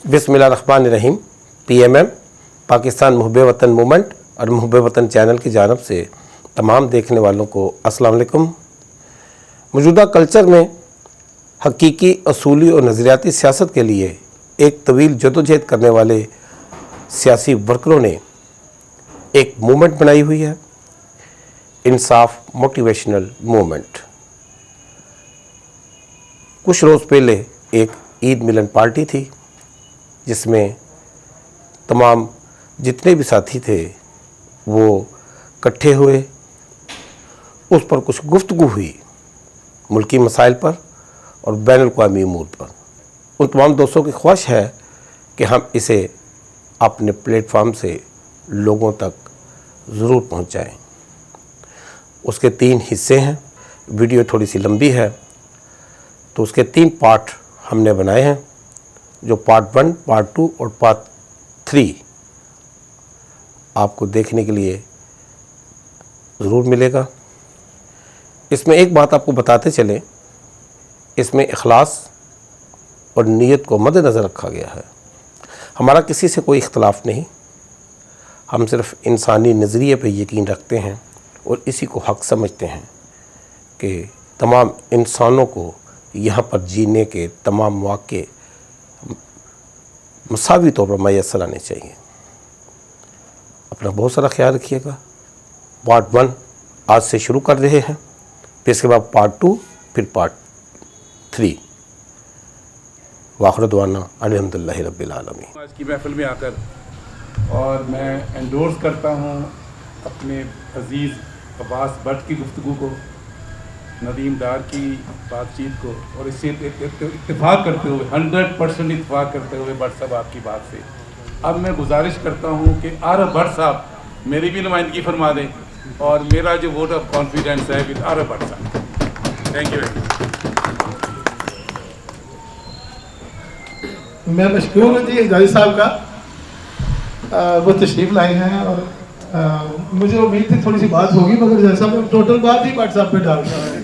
बिस्मिल्लाहिर्रहमानिर्रहीम। PMM पाकिस्तान मुहब्बे वतन movement और मुहब्बे वतन चैनल की जानब से तमाम देखने वालों को अस्सलाम वालेकुम। मौजूदा कल्चर में हकीकी असूली और नज़रियाती सियासत के लिए एक तवील जदोजहद करने वाले सियासी वर्करों ने एक मूवमेंट बनाई हुई है, इंसाफ मोटिवेशनल मूवमेंट। कुछ रोज़ पहले एक ईद मिलन पार्टी थी जिसमें तमाम जितने भी साथी थे वो इकट्ठे हुए। उस पर कुछ गुफ्तगू हुई मुल्की मसाइल पर और बैनुल-अक़वामी अमूर पर। उन तमाम दोस्तों की ख्वाहिश है कि हम इसे अपने प्लेटफार्म से लोगों तक ज़रूर पहुंचाएं। उसके 3 हिस्से हैं। वीडियो थोड़ी सी लंबी है तो उसके 3 पार्ट हमने बनाए हैं, जो पार्ट 1, पार्ट 2 और पार्ट 3 आपको देखने के लिए ज़रूर मिलेगा। इसमें एक बात आपको बताते चलें, इसमें इखलास और नीयत को मद्देनज़र रखा गया है। हमारा किसी से कोई इख्तलाफ नहीं, हम सिर्फ इंसानी नज़रिए पर यकीन रखते हैं और इसी को हक़ समझते हैं कि तमाम इंसानों को यहाँ पर जीने के तमाम मौक़े मसावी तौर पर मैसर आने चाहिए। अपना बहुत सारा ख्याल रखिएगा। पार्ट 1 आज से शुरू कर रहे हैं, फिर इसके बाद पार्ट 2, फिर पार्ट 3। वाखिर दुआना अल्हम्दुलिल्लाहि रब्बिल आलमीन। आज की महफिल में आकर और मैं एंडोर्स करता हूँ अपने अजीज़ अब्बास भट्ट की गुफ्तगू को, नदीम डार की बातचीत को, और इससे इत्तेफाक करते हुए 100% इत्तेफाक करते हुए भट्ट साहब आपकी बात से अब मैं गुजारिश करता हूँ कि आरफ भट्ट साहब मेरी भी नुमाइंदगी फरमा दें और मेरा जो वोट ऑफ कॉन्फिडेंस है विद आरफ भट्ट साहब। Thank you very much. मैं मशकूर हूँ जी जाहिद साहब का, वो तशरीफ़ लाए हैं और मुझे उम्मीद थी थोड़ी सी बात होगी, मगर जैसा मैं टोटल बात ही भट्ट साहब पे डाल रहा हूँ।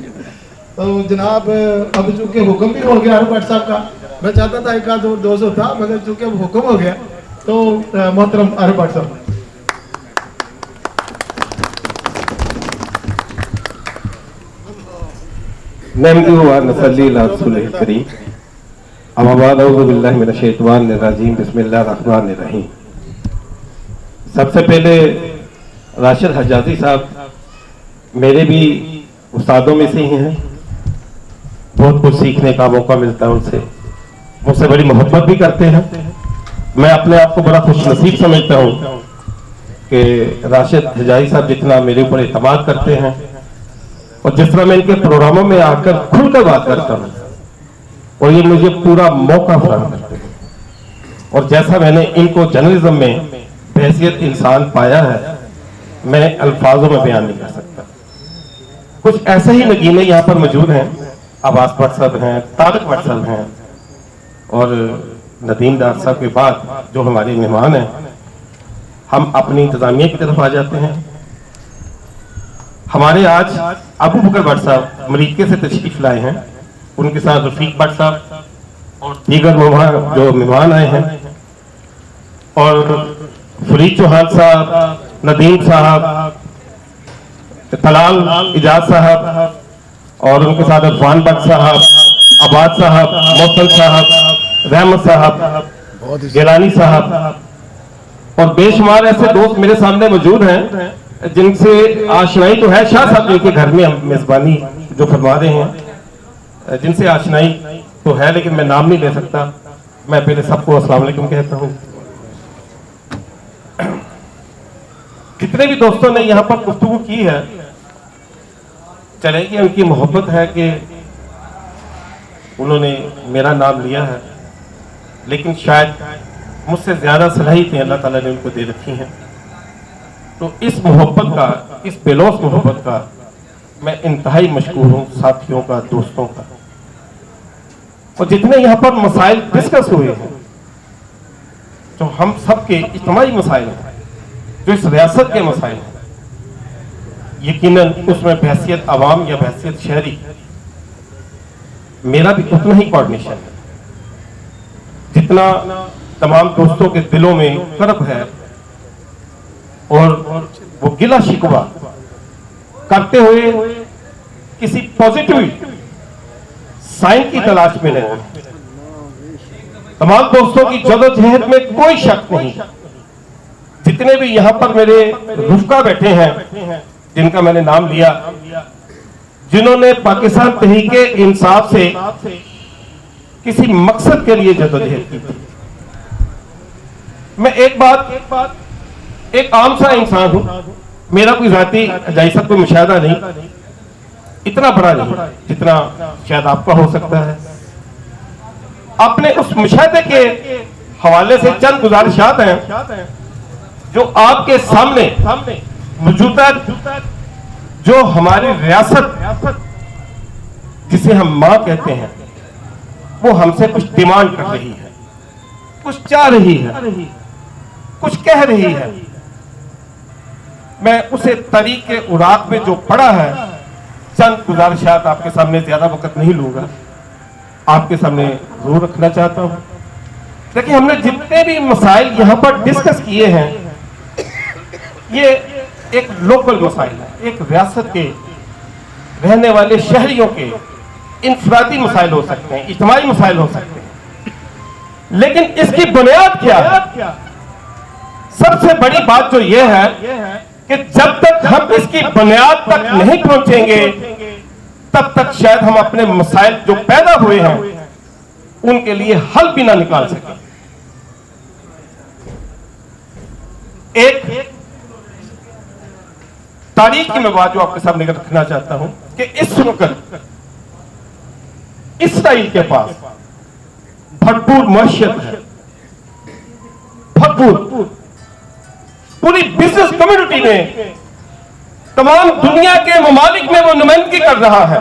तो जनाब अब चूँकि हुक्म भी हो गया भट्ट साहब का, मैं चाहता था 1-2 था, मगर चूँकि अब हुक्म हो गया तो मोहतरम आरफ भट्ट साहब। सबसे पहले राशिद हजाजी साहब मेरे भी उस्तादों में से ही हैं, बहुत कुछ सीखने का मौका मिलता है उनसे, मुझसे बड़ी मोहब्बत भी करते हैं। मैं अपने आप को बड़ा खुशनसीब समझता हूँ कि राशिद हजाजी साहब जितना मेरे ऊपर एतमाद करते हैं और जिस तरह मैं इनके प्रोग्रामों में आकर खुलकर बात करता हूँ और ये मुझे पूरा मौका फराहम करते हैं, और जैसा मैंने इनको जर्नलिज्म में हैसियत इंसान पाया है मैं अल्फाजों में बयान नहीं कर सकता। कुछ ऐसे ही नगीने यहाँ पर मौजूद हैं, अब्बास भट्ट साहब हैं, तारिक भट्ट साहब हैं और नदीम डार साहब के बाद जो हमारे मेहमान हैं, हम अपनी इंतजामिया की तरफ आ जाते हैं। हमारे आज अबू बकर भट्ट साहब अमरीका से तशरीफ लाए हैं, उनके साथ रफीक भट्ट साहब और दीगर जो मेहमान आए हैं, और फरीद चौहान साहब, नदीम साहब, तलाल इजाज साहब और उनके साथ अफवान भट्ट साहब, आबाद साहब, मोहसन साहब, रहमत साहब, गिलानी साहब और बेशुमार ऐसे दोस्त मेरे सामने मौजूद हैं जिनसे आशनाई तो है। शाह साहब के घर में हम मेजबानी जो फरमा रहे हैं, जिनसे आशनाई तो है, लेकिन मैं नाम नहीं ले सकता। मैं पहले सबको अस्सलाम वालेकुम कहता हूँ। कितने भी दोस्तों ने यहाँ पर गुफ्तगू की है, चलेगी उनकी मोहब्बत है कि उन्होंने मेरा नाम लिया है, लेकिन शायद मुझसे ज्यादा सलाहियतें अल्लाह ताला ने उनको दे रखी हैं। तो इस मोहब्बत का, इस बेलौस मोहब्बत का मैं इंतहाई मशकूर हूँ साथियों का, दोस्तों का। और जितने यहाँ पर मसाइल डिस्कस हुए हैं, जो हम सबके इज्तिमाई मसाइल हैं, जो इस रियासत के मसाइल हैं, यकीनन उसमें बहसियत अवाम या बहसियत शहरी मेरा भी उतना ही कोऑर्डिनेशन है जितना तमाम दोस्तों के दिलों में कर्ब है और वो गिला शिकवा करते हुए किसी पॉजिटिव साइन की तलाश में नहीं। तमाम दोस्तों की जदोजहद में कोई शक नहीं। जितने भी यहां पर मेरे रुफका बैठे हैं जिनका मैंने नाम लिया, जिन्होंने पाकिस्तान तहरीके इंसाफ से किसी मकसद के लिए जदोजहद की थी। मैं एक आम सा इंसान हूं, मेरा कोई जाती जायसत कोई मुशाहदा नहीं, इतना बड़ा नहीं जितना शायद आपका हो सकता है। अपने उस मुशाहदे के हवाले से चंद गुजारिशात हैं जो आपके सामने मौजूदा जो हमारी रियासत जिसे हम मां कहते हैं वो हमसे कुछ डिमांड कर रही है, कुछ चाह रही है, कुछ कह रही है। मैं उसे तरीके उराक में जो पढ़ा है, चंद गुजारिशात आपके सामने, ज्यादा वक्त नहीं लूंगा, आपके सामने जरूर रखना चाहता हूं। देखिए, हमने जितने भी मसाइल यहां पर डिस्कस किए हैं, ये एक लोकल मसाइल है, एक रियासत के रहने वाले शहरियों के इंफरादी मसाइल हो सकते हैं, इज्तिमाई मसाइल हो सकते हैं, लेकिन इसकी बुनियाद क्या है? सबसे बड़ी बात जो यह है कि जब तक हम इसकी बुनियाद तक नहीं पहुंचेंगे तब तक शायद हम अपने मसाइल जो पैदा हुए हैं उनके लिए हल भी ना निकाल सकें। एक तारीख की मैं बात जो आपके सामने रखना चाहता हूं कि इस वक्त इसराइल के पास भरपूर मईशत है, भरपूर। पूरी बिजनेस कम्युनिटी में, तमाम दुनिया के ममालिक में वो नुमाइंदगी कर रहा है।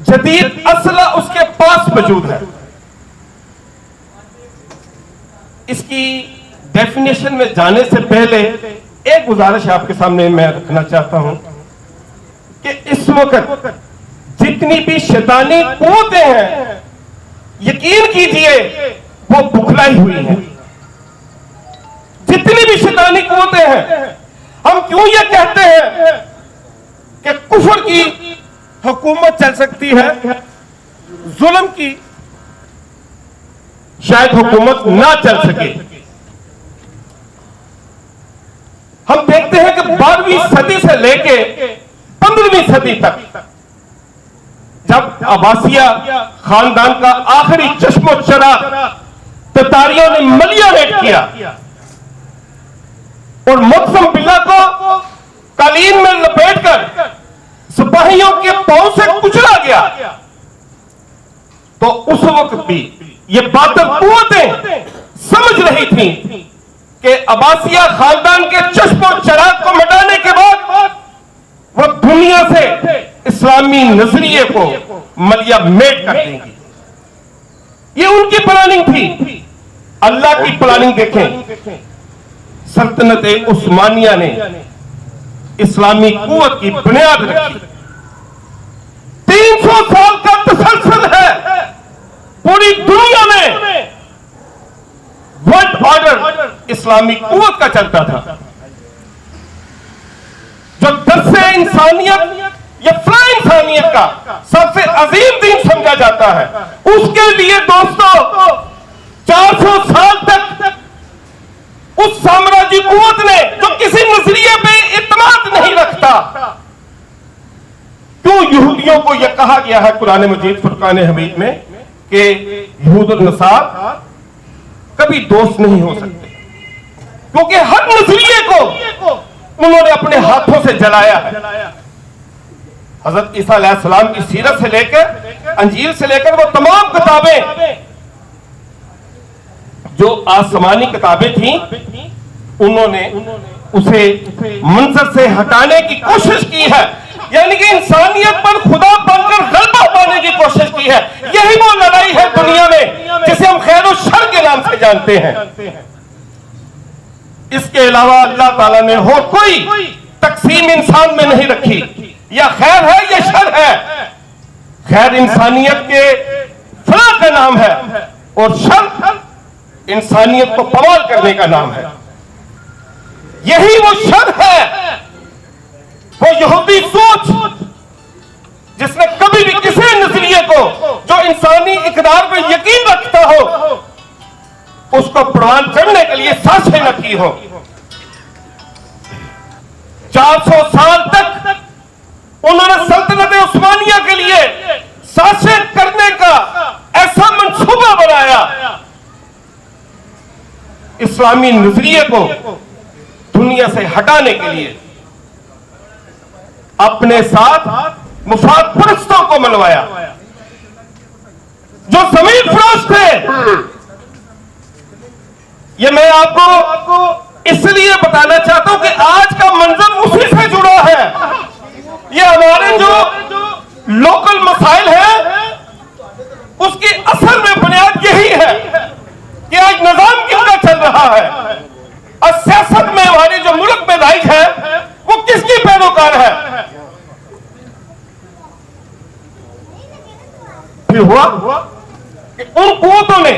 जदीद असला उसके पास मौजूद है। इसकी डेफिनेशन में जाने से पहले एक गुजारिश आपके सामने मैं रखना चाहता हूं कि इस वक्त जितनी भी शैतानी कुव्वतें हैं, यकीन कीजिए वो बुखलाई हुई हैं। जितनी भी शैतानी कुव्वतें हैं, हम क्यों ये कहते हैं कि कुफर की हुकूमत चल सकती है, जुल्म की शायद हुकूमत ना चल सके। हम देखते हैं कि 12वीं सदी से लेके 15वीं सदी तक, जब अब्बासिया खानदान का आखिरी चश्मो चराग ततारियों ने मलिया रेड किया और मुअज़्ज़म बिल्ला को कालीन में लपेटकर सिपाहियों के पांव से कुचला गया, तो उस वक्त भी ये बातें कुव्वतें समझ रही थी कि अब्बासिया खानदान के चश्मो चराग को मिटाने के बाद वो दुनिया से इस्लामी नजरिए को मलिया मेट कर देंगी। ये उनकी प्लानिंग थी। अल्लाह की प्लानिंग देखें। सल्तनत उस्मानिया ने इस्लामी कुव्वत की बुनियाद रखी। 300 साल का तसलसल है पूरी दुनिया में। वर्ल्ड ऑर्डर इस्लामी कुव्वत का चलता था, जो दर्से इंसानियत या फला इंसानियत का सबसे अजीम दीन समझा जाता है। उसके लिए दोस्तों 400 साल तक उस साम्राज्य कुव्वत ने, जो किसी नजरिए पे इत्मीनान नहीं रखता, क्यों यहूदियों को यह कहा गया है कुरान मजीद फुरकान हमीद में कि यहूद और नसार कभी दोस्त नहीं हो सकते, क्योंकि हर नजरिए को उन्होंने अपने हाथों से जलाया है। हजरत ईसा अलैहिस्सलाम की सीरत से लेकर, अंजील से लेकर वो तमाम किताबें जो आसमानी किताबें थीं, उन्होंने उसे मंजर से हटाने की कोशिश की है, यानी कि इंसानियत पर खुदा बनकर गलबा पाने की कोशिश की है। यही वो लड़ाई है दुनिया में जिसे हम खैर और शर के नाम से जानते हैं। इसके अलावा अल्लाह ताला ने और कोई तकसीम इंसान में नहीं रखी, या खैर है या शर है। खैर इंसानियत के फलाह का नाम है और शर इंसानियत को पमाल करने का नाम है। यही वो शर है, वो यहूदी सोच जिसने कभी भी किसी नजरिए को जो इंसानी इकरार पर यकीन रखता हो उसको प्रमाण करने के लिए साजिशें न की हो। 400 साल तक उन्होंने सल्तनत उस्मानिया के लिए साजिशें करने का ऐसा मंसूबा बनाया, इस्लामी नजरिए को दुनिया से हटाने के लिए अपने साथ मुफाद परस्तों को मनवाया जो जमीन फरोश थे। ये मैं आपको इसलिए बताना चाहता हूं कि आज का मंजर उसी से जुड़ा है। ये हमारे जो लोकल मसाइल हैं उसकी असल में बुनियाद यही है कि आज निजाम किसका चल रहा है और सियासत में हमारे जो मुल्क में राइज है वो किसकी पैरोकार है। फिर हुआ कि उन कुव्वतों ने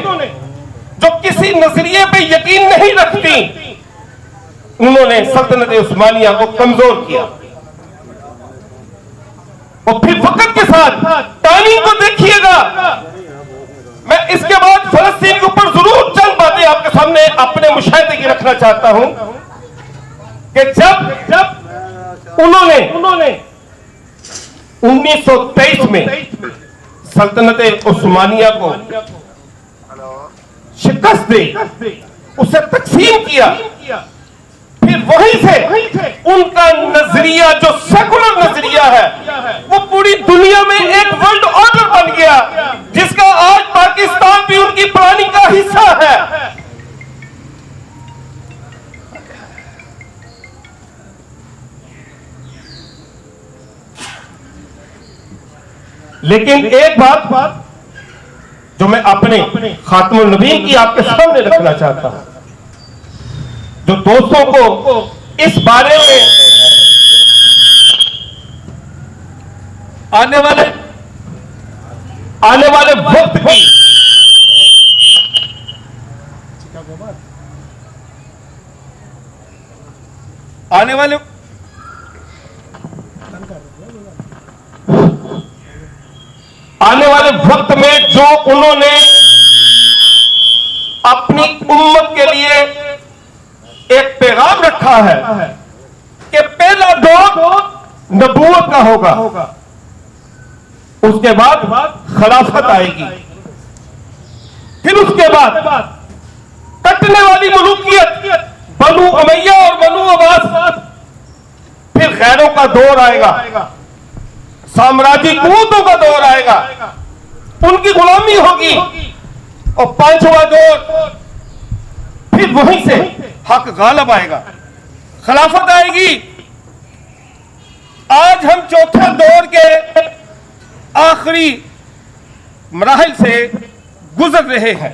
जो किसी नजरिए पे यकीन नहीं रखती उन्होंने सल्तनत उस्मानिया को कमजोर किया। और फिर वक्त के साथ टाइमिंग को देखिएगा। मैं इसके बाद फलस्तीन के ऊपर जरूर चंद बातें आपके सामने अपने मुशाहिदे की रखना चाहता हूं कि जब उन्होंने 1923 में सल्तनत उस्मानिया को शिकस्त दी, उसे तकसीम किया, फिर वहीं से उनका नजरिया जो सेकुलर नजरिया है वो पूरी दुनिया में एक वर्ल्ड ऑर्डर बन गया जिसका आज पाकिस्तान भी उनकी प्लानिंग का हिस्सा है। लेकिन एक बात जो मैं अपने खातमुन नबीन की आपके सामने रखना चाहता हूं, जो दोस्तों को इस बारे में आने वाले वक्त की आने वाले वक्त में जो उन्होंने अपनी उम्मत के लिए एक पैगाम रखा है कि पहला दौर नबूवत का होगा, उसके बाद खिलाफत आएगी, फिर उसके बाद कटने वाली मुल्कियत बनु उमैया और बनु अब्बास, फिर गैरों का दौर आएगा, साम्राज्य कुव्वतों का दौर आएगा, उनकी गुलामी होगी और पांचवा दौर फिर वहीं से हक गालिब आएगा, खिलाफत आएगी। आज हम चौथे दौर के आखिरी मराहिल से गुजर रहे हैं।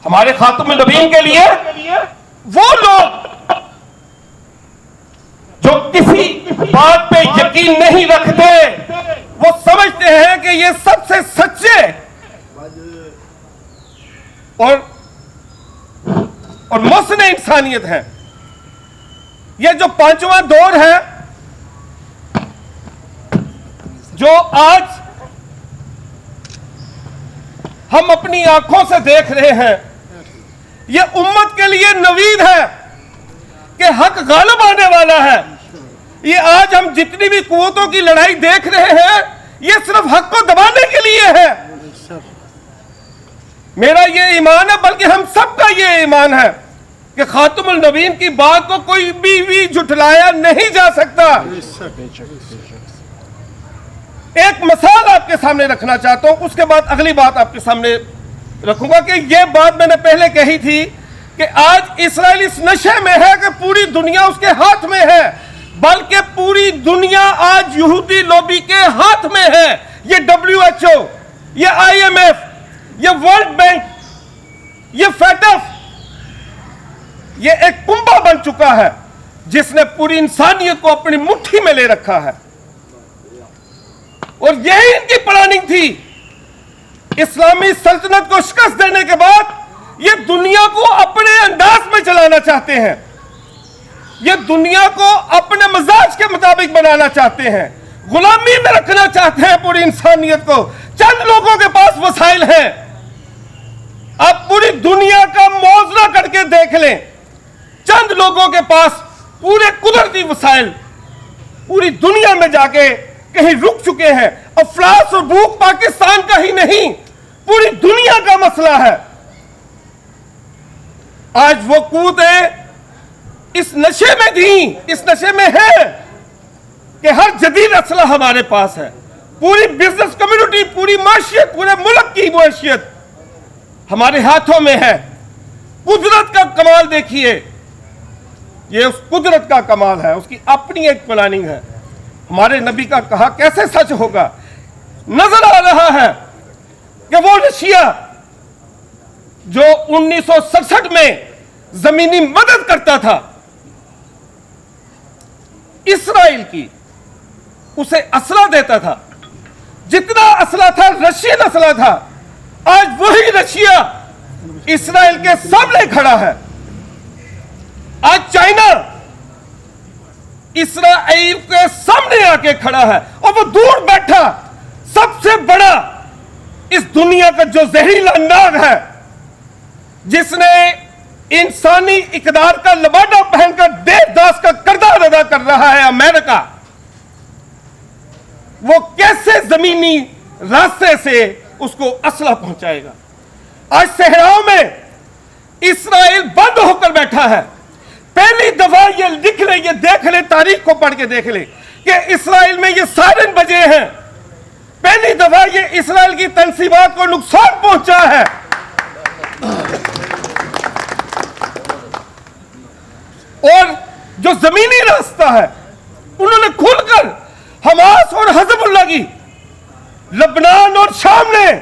हमारे खातम नबीन के लिए वो लोग जो किसी बात पे यकीन नहीं रखते, वो समझते हैं कि ये सबसे सच्चे और मोहसिन इंसानियत है। ये जो पांचवा दौर है जो आज हम अपनी आंखों से देख रहे हैं, ये उम्मत के लिए नवीद है कि हक गालिब आने वाला है। ये आज हम जितनी भी कुव्वतों की लड़ाई देख रहे हैं ये सिर्फ हक को दबाने के लिए है। मेरा ये ईमान है, बल्कि हम सबका ये ईमान है कि खातमुल नबीन की बात को कोई भी झुठलाया नहीं जा सकता। एक मिसाल आपके सामने रखना चाहता हूं, उसके बाद अगली बात आपके सामने रखूंगा कि यह बात मैंने पहले कही थी कि आज इसराइल इस नशे में है कि पूरी दुनिया उसके हाथ में है, बल्कि पूरी दुनिया आज यहूदी लॉबी के हाथ में है। ये WHO, ये IMF, ये वर्ल्ड बैंक, ये FATF, ये एक कुंभा बन चुका है जिसने पूरी इंसानियत को अपनी मुट्ठी में ले रखा है। और यही इनकी प्लानिंग थी इस्लामी सल्तनत को शिकस्त देने के बाद ये दुनिया को अपने अंदाज में चलाना चाहते हैं, ये दुनिया को अपने मजाज के मुताबिक बनाना चाहते हैं, गुलामी में रखना चाहते हैं पूरी इंसानियत को। चंद लोगों के पास वसाइल हैं। आप पूरी दुनिया का मौजरा करके देख लें, चंद लोगों के पास पूरे कुदरती वसाइल पूरी दुनिया में जाके कहीं रुक चुके हैं। अफलास और भूख पाकिस्तान का ही नहीं, पूरी दुनिया का मसला है। आज वो कूदें इस नशे में थी, इस नशे में है कि हर जदीद असला हमारे पास है। पूरी बिजनेस कम्युनिटी, पूरी माशियत, पूरे मुल्क की माशियत हमारे हाथों में है। कुदरत का कमाल देखिए, ये उस कुदरत का कमाल है, उसकी अपनी एक प्लानिंग है। हमारे नबी का कहा कैसे सच होगा। नजर आ रहा है कि वो रशिया जो 1967 में जमीनी मदद करता था इस्राइल की, उसे असला देता था, जितना असला था रशियन असला था, आज वही रशिया इस्राइल के सामने खड़ा है। आज चाइना इस्राइल के सामने आके खड़ा है और वो दूर बैठा सबसे बड़ा इस दुनिया का जो जहरीला नाग है, जिसने इंसानी इकदार का लबाडा पहनकर देवदास का किरदार अदा कर रहा है अमेरिका, वो कैसे जमीनी रास्ते से उसको असला पहुंचाएगा। आज सहराओं में इस्राइल बंद होकर बैठा है। पहली दफा ये लिख ले, ये देख ले, तारीख को पढ़ के देख ले कि इस्राइल में ये सायरन बजे हैं। पहली दफा ये इस्राइल की तंसीबात को नुकसान पहुंचा है। और जो जमीनी रास्ता है उन्होंने खुलकर हमास और हिजबुल्लाह की, लबनान और शाम ने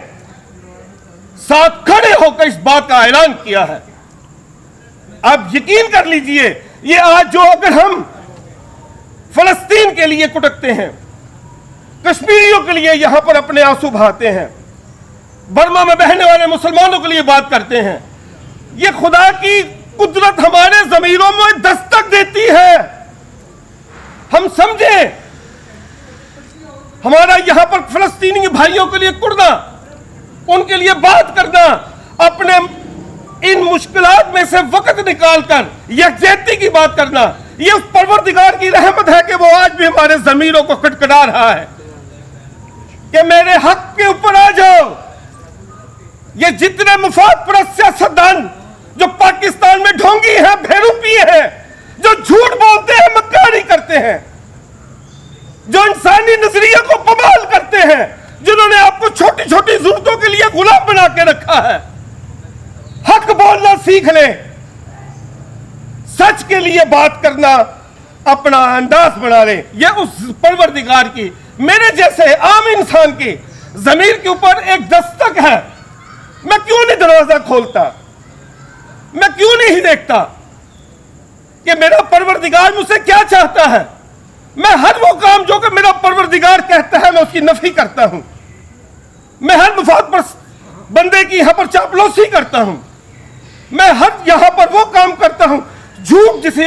साथ खड़े होकर इस बात का ऐलान किया है। आप यकीन कर लीजिए, ये आज जो अगर हम फलस्तीन के लिए कुटकते हैं, कश्मीरियों के लिए यहां पर अपने आंसू बहाते हैं, बर्मा में बहने वाले मुसलमानों के लिए बात करते हैं, ये खुदा की कुदरत हमारे जमीरों में दस्तक देती है। हम समझे, हमारा यहां पर फलस्तीनी भाइयों के लिए कुड़ना, उनके लिए बात करना, अपने इन मुश्किलात में से वक्त निकालकर यकजहती की बात करना, ये उस परवरदिगार की रहमत है कि वो आज भी हमारे जमीरों को खटखटा रहा है कि मेरे हक के ऊपर आ जाओ। ये जितने मुफाद परस्त सियासतदान जो पाकिस्तान में ढोंगी हैं, भेरूपी हैं, जो झूठ बोलते हैं, मक्कारी करते हैं, जो इंसानी नजरिए को बवाल करते हैं, जिन्होंने आपको छोटी छोटी जरूरतों के लिए गुलाम बना के रखा है, हक बोलना सीख ले, सच के लिए बात करना अपना अंदाज बना ले। यह उस परवरदिगार की, मेरे जैसे आम इंसान की जमीर के ऊपर एक दस्तक है। मैं क्यों नहीं दरवाजा खोलता, मैं क्यों नहीं देखता कि मेरा परवरदिगार मुझसे क्या चाहता है। मैं हर वो काम जो कि मेरा परवरदिगार कहता है मैं उसकी नफी करता हूं। मैं हर मुफाद पर बंदे की यहां पर चापलूसी करता हूं। मैं हर यहां पर वो काम करता हूं झूठ जिसे